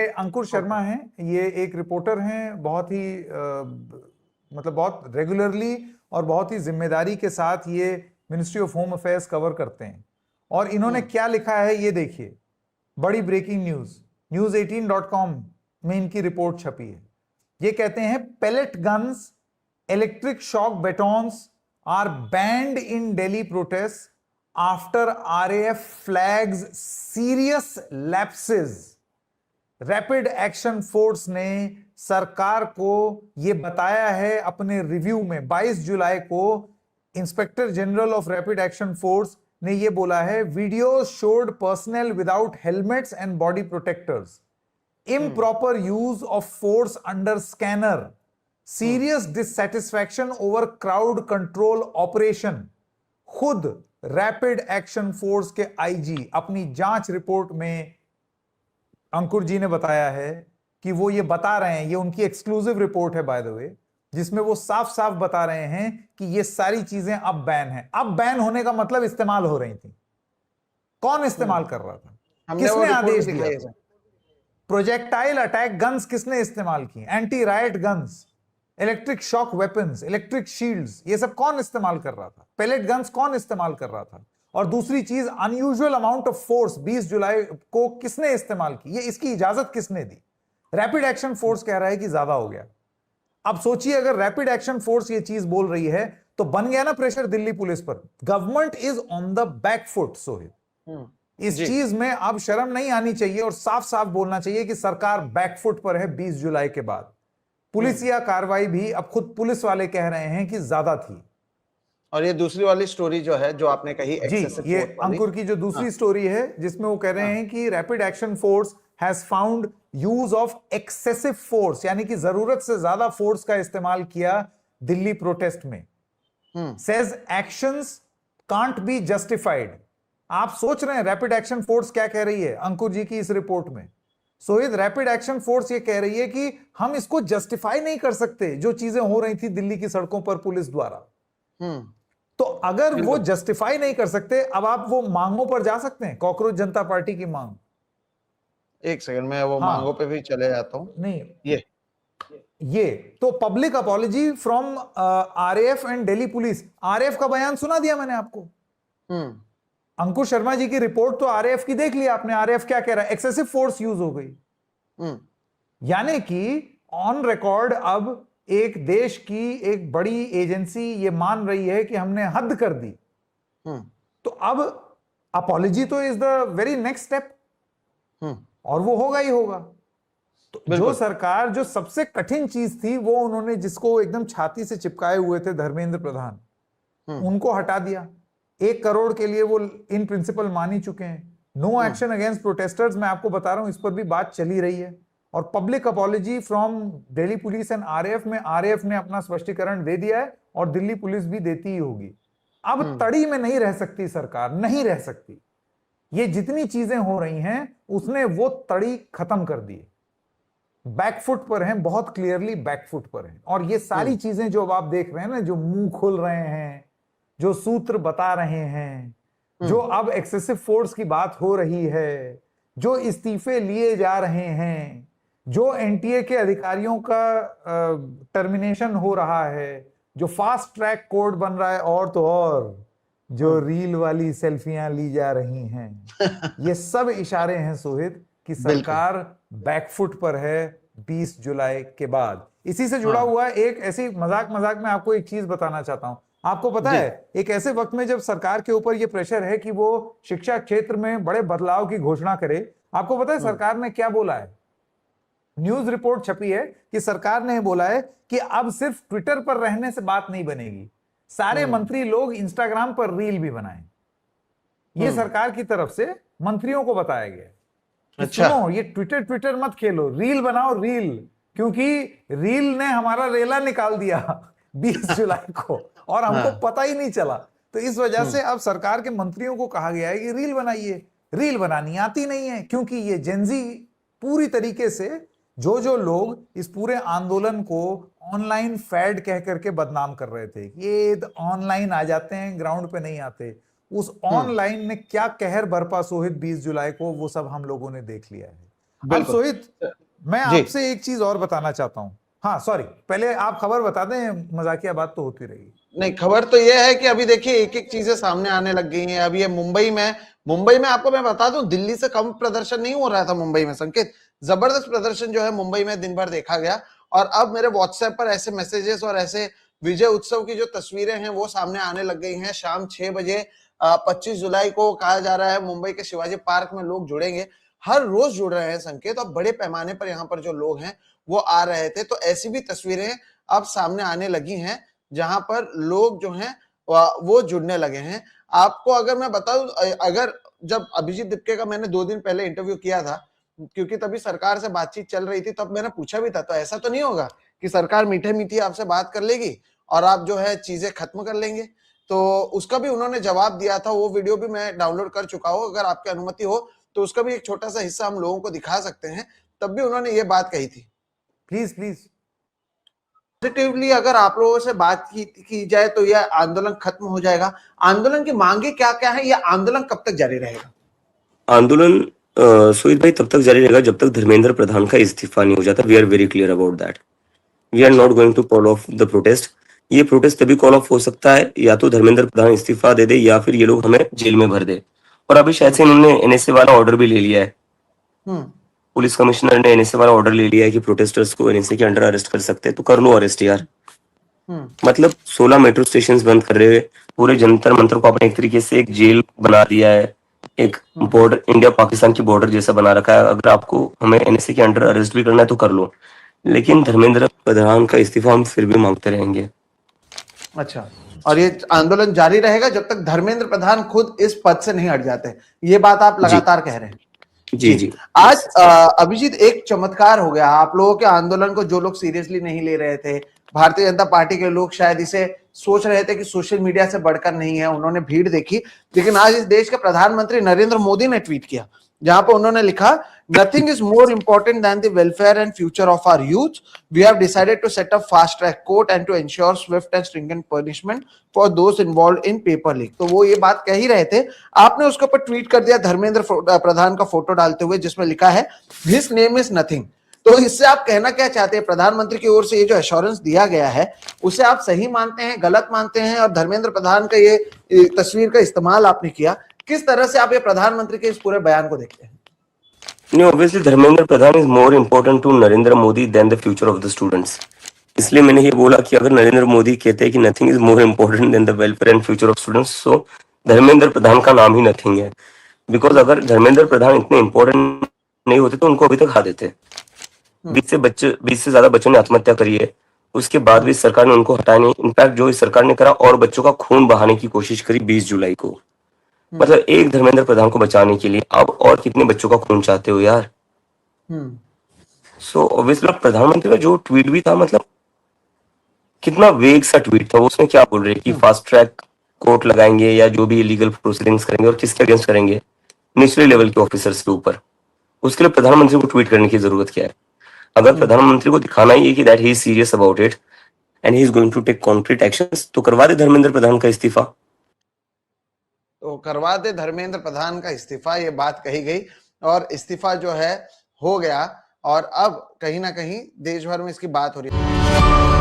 ये अंकुर शर्मा हैं, ये एक रिपोर्टर हैं, बहुत ही मतलब बहुत रेगुलरली और बहुत ही जिम्मेदारी के साथ ये ministry of home affairs cover करते हैं। और इन्होंने क्या लिखा है ये देखिए, बड़ी ब्रेकिंग न्यूज, news18.com में इनकी रिपोर्ट छपी है। ये कहते हैं pellet guns, electric shock batons are banned in Delhi protest after RAF flags serious lapses. Rapid action force ने सरकार को यह बताया है अपने रिव्यू में, 22 जुलाई को inspector general of rapid action force ने यह बोला है, video showed personal without helmets and body protectors, improper use of force under scanner, serious dissatisfaction over crowd control operation। खुद रैपिड एक्शन फोर्स के आईजी अपनी जांच रिपोर्ट में अंकुर जी ने बताया है कि वो ये बता रहे हैं, ये उनकी एक्सक्लूसिव रिपोर्ट है बाय द वे, जिसमें वो साफ साफ बता रहे हैं कि ये सारी चीजें अब बैन हैं। अब बैन होने का मतलब इस्तेमाल हो रही थी। कौन इस्तेमाल कर रहा था, किसने आदेश दिया? प्रोजेक्टाइल अटैक गन्स किसने इस्तेमाल की? Anti right guns, electric shock weapons, electric shields, ये सब कौन इस्तेमाल कर रहा था? पेलेट गन्स कौन इस्तेमाल कर रहा था? और दूसरी चीज, अनयूजुअल अमाउंट ऑफ फोर्स 20 जुलाई को किसने इस्तेमाल की? ये इसकी इजाजत किसने दी? रैपिड एक्शन फोर्स कह रहा है कि ज्यादा हो गया। अब सोचिए, अगर रैपिड एक्शन फोर्स ये चीज बोल रही है तो बन गया ना प्रेशर दिल्ली पुलिस पर। Government is on the back foot. Sohit, इस चीज में अब शर्म नहीं आनी चाहिए और साफ साफ बोलना चाहिए कि सरकार बैकफुट पर है 20 जुलाई के बाद। पुलिसिया कार्रवाई भी अब खुद पुलिस वाले कह रहे हैं कि ज्यादा थी। और ये दूसरी वाली स्टोरी जो है, जो आपने कही जी, ये अंकुर की जो दूसरी स्टोरी है, जिसमें वो कह रहे हैं कि rapid action force has found use of excessive force, यानी कि जरूरत से ज्यादा फोर्स का इस्तेमाल किया दिल्ली प्रोटेस्ट में। Says actions can't be justified. आप सोच रहे हैं रैपिड एक्शन फोर्स क्या कह रही है अंकुर जी की इस रिपोर्ट में? सोहित, रैपिड एक्शन फोर्स ये कह रही है कि हम इसको जस्टिफाई नहीं कर सकते जो चीजें हो रही थी दिल्ली की सड़कों पर पुलिस द्वारा। तो अगर वो जस्टिफाई नहीं कर सकते, अब आप वो मांगों पर जा सकते हैं, कॉकरोच जनता पार्टी की मांग। एक सेकंड में वो मांगों पे भी चले जाता हूं। नहीं, ये तो public apology from RAF and Delhi police. RAF का बयान सुना दिया मैंने आपको। अंकुर शर्मा जी की रिपोर्ट तो आरएएफ की देख लिया आपने। आरएएफ क्या कह रहा है? एक्सेसिव फोर्स यूज हो गई। यानी कि ऑन रिकॉर्ड अब एक देश की एक बड़ी एजेंसी ये मान रही है कि हमने हद कर दी। तो अब अपॉलॉजी तो is the very next step, और वो होगा ही होगा। तो जो सरकार, जो सबसे कठिन चीज थी वो उन्होंने, जिसको एकदम छाती से चिपकाए हुए थे धर्मेंद्र प्रधान, उनको हटा दिया। 1 करोड़ के लिए वो इन प्रिंसिपल मान ही चुके हैं। नो एक्शन अगेंस्ट प्रोटेस्टर्स, मैं आपको बता रहा हूं, इस पर भी बात चली रही है। और public apology from Delhi police and RAF में आरएएफ ने अपना स्पष्टीकरण दे दिया है और दिल्ली पुलिस भी देती ही होगी। अब तड़ी में नहीं रह सकती सरकार, नहीं रह सकती। ये जितनी चीजें हो रही हैं उसने वो तड़ी खत्म कर दी। बैकफुट पर हैं, बहुत क्लियरली बैकफुट पर हैं। और ये सारी चीजें जो अब आप देख रहे हैं ना, जो मुंह खोल रहे हैं, जो सूत्र बता रहे हैं, जो अब एक्सेसिव फोर्स की बात हो रही है, जो इस्तीफे लिए जा रहे हैं, जो एनटीए के अधिकारियों का टर्मिनेशन हो रहा है, जो फास्ट ट्रैक कोर्ट बन रहा है, और तो और जो रील वाली सेल्फियां ली जा रही हैं, ये सब इशारे हैं सोहित कि सरकार बैकफुट पर है 20 जुलाई के बाद। इसी से जुड़ा हुआ एक ऐसी मजाक में आपको एक चीज बताना चाहता हूं। आपको पता है, एक ऐसे वक्त में जब सरकार के ऊपर यह प्रेशर है कि वो शिक्षा क्षेत्र में बड़े बदलाव की घोषणा करे, आपको पता है सरकार ने क्या बोला है? न्यूज रिपोर्ट छपी है कि सरकार ने बोला है कि अब सिर्फ ट्विटर पर रहने से बात नहीं बनेगी, सारे मंत्री लोग इंस्टाग्राम पर रील भी बनाएं। ये सरकार की तरफ से मंत्रियों को बताया गया। अच्छा, सुनो, ये ट्विटर मत खेलो, रील बनाओ, रील, क्योंकि रील ने हमारा रेला निकाल दिया 20 जुलाई को और हमको पता ही नहीं चला। तो इस वजह से अब सरकार के मंत्रियों को कहा गया है कि रील बनाइए। रील बनानी आती नहीं है, क्योंकि ये जेनजी पूरी तरीके से जो लोग इस पूरे आंदोलन को ऑनलाइन फैड कह करके बदनाम कर रहे थे, ये ऑनलाइन आ जाते हैं, ग्राउंड पे नहीं आते, उस ऑनलाइन ने क्या कहर बरपा सोहित 20 जुलाई को, वो सब हम लोगों ने देख लिया है। अब सोहित, मैं जी। आपसे एक चीज और बताना चाहता हूं। हाँ सॉरी, पहले आप खबर बता दें, मजाकिया बात तो होती रही। नहीं, खबर तो यह है कि अभी देखिए एक एक चीजें सामने आने लग गई हैं। अभी ये मुंबई में आपको मैं बता दूं, दिल्ली से कम प्रदर्शन नहीं हो रहा था मुंबई में संकेत। जबरदस्त प्रदर्शन जो है मुंबई में दिन भर देखा गया। और अब मेरे व्हाट्सएप पर ऐसे मैसेजेस और ऐसे विजय उत्सव की जो तस्वीरें हैं वो सामने आने लग गई हैं। शाम 6 बजे 25 जुलाई को कहा जा रहा है मुंबई के शिवाजी पार्क में लोग जुड़ेंगे। हर रोज जुड़ रहे हैं संकेत, और बड़े पैमाने पर यहाँ पर जो लोग हैं वो आ रहे थे। तो ऐसी भी तस्वीरें अब सामने आने लगी हैं जहां पर लोग जो हैं वो जुड़ने लगे हैं। आपको अगर मैं बताऊं, अगर जब अभिजीत दीपके का मैंने 2 दिन पहले इंटरव्यू किया था, क्योंकि तभी सरकार से बातचीत चल रही थी, तब मैंने पूछा भी था, तो ऐसा तो नहीं होगा कि सरकार मीठे मीठी आपसे बात कर लेगी और आप जो है चीजें खत्म कर लेंगे। तो उसका भी उन्होंने जवाब दिया था। वो वीडियो भी मैं डाउनलोड कर चुका हूं, अगर आपकी अनुमति हो तो उसका भी एक छोटा सा हिस्सा हम लोगों को दिखा सकते हैं। तब भी उन्होंने ये बात कही थी। Please please. पॉजिटिवली अगर आप लोगों से बात की जाए तो यह आंदोलन खत्म हो जाएगा। आंदोलन की मांगे क्या क्या है, यह आंदोलन कब तक जारी रहेगा? आंदोलन सुमित भाई तब तक जारी रहेगा जब तक धर्मेंद्र प्रधान का इस्तीफा नहीं हो जाता। We are very clear about that. We are not going to call off the protest. ये प्रोटेस्ट तभी कॉल ऑफ हो सकता है या तो धर्मेंद्र प्रधान इस्तीफा दे दे या फिर ये लोग हमें जेल में भर दे। और अभी शायद से इन्होंने एनएसए वाला ऑर्डर भी ले लिया है। पुलिस कमिश्नर ने एनएसए वाला ऑर्डर ले लिया है कि प्रोटेस्टर्स को एनएसए के अंडर अरेस्ट कर सकते हैं, तो कर लो अरेस्ट यार। मतलब 16 मेट्रो स्टेशन बंद कर रहे, पूरे जंतर मंतर को आपने एक तरीके से एक जेल बना दिया है, एक बॉर्डर, इंडिया पाकिस्तान की बॉर्डर जैसा बना रखा है। अगर आपको हमें एनएसए के अंडर अरेस्ट भी करना है तो कर लो, लेकिन धर्मेंद्र प्रधान का इस्तीफा हम फिर भी मांगते रहेंगे। अच्छा, और ये आंदोलन जारी रहेगा जब तक धर्मेंद्र प्रधान खुद इस पद से नहीं हट जाते, ये बात आप लगातार कह रहे हैं? जी। आज अभिजीत एक चमत्कार हो गया आप लोगों के आंदोलन को। जो लोग सीरियसली नहीं ले रहे थे, भारतीय जनता पार्टी के लोग शायद इसे सोच रहे थे कि सोशल मीडिया से बढ़कर नहीं है, उन्होंने भीड़ देखी। लेकिन आज इस देश के प्रधानमंत्री नरेंद्र मोदी ने ट्वीट किया, जहां पर उन्होंने लिखा, nothing is more important than the welfare and future of our youth. We have decided to set up fast track court and to ensure swift and stringent punishment for those involved in paper leak. तो वो ये बात कह ही रहे थे, आपने उसके ऊपर ट्वीट कर दिया धर्मेंद्र प्रधान का फोटो डालते हुए, जिसमें लिखा है हिज नेम इज नथिंग। तो इससे आप कहना क्या चाहते हैं? प्रधानमंत्री की ओर से ये जो एश्योरेंस दिया गया है, उसे आप सही मानते हैं, गलत मानते हैं? और धर्मेंद्र प्रधान का ये तस्वीर का इस्तेमाल आपने किया, किस तरह से आप ये प्रधानमंत्री के इस पूरे बयान को देखते हैं? नहीं, obviously Dharmendra Pradhan is more important to Narendra Modi than the future of the students. इसलिए मैंने ये बोला कि अगर नरेंद्र मोदी कहते हैं कि nothing is more important than the welfare and future of students, so Dharmendra Pradhan का नाम ही नथिंग है। बिकॉज अगर धर्मेंद्र प्रधान इतने इंपॉर्टेंट नहीं होते तो उनको अभी तक खा देते। 20 से ज्यादा बच्चों ने आत्महत्या करी है, उसके बाद भी सरकार ने उनको हटाया नहीं। इनफैक्ट जो इस सरकार ने करा, और बच्चों का खून बहाने की कोशिश करी 20 जुलाई को। मतलब एक धर्मेंद्र प्रधान को बचाने के लिए आप और कितने बच्चों का खून चाहते हो यार? सो ऑब्वियसली प्रधानमंत्री का जो ट्वीट भी था, मतलब कितना वेग सा ट्वीट था। उसमें क्या बोल रहे कि फास्ट ट्रैक कोर्ट लगाएंगे या जो भी इलीगल प्रोसीडिंग्स करेंगे, और किसके अगेंस्ट करेंगे? निचले लेवल के ऑफिसर्स के ऊपर। उसके लिए प्रधानमंत्री को ट्वीट करने की जरूरत क्या है? अगर प्रधानमंत्री को दिखाना ही है कि that he is serious about it and he is going to take concrete actions, तो करवा दे धर्मेंद्र प्रधान का इस्तीफा। तो करवा दे धर्मेंद्र प्रधान का इस्तीफा, ये बात कही गई और इस्तीफा जो है हो गया। और अब कहीं ना कहीं देश भर में इसकी बात हो रही है।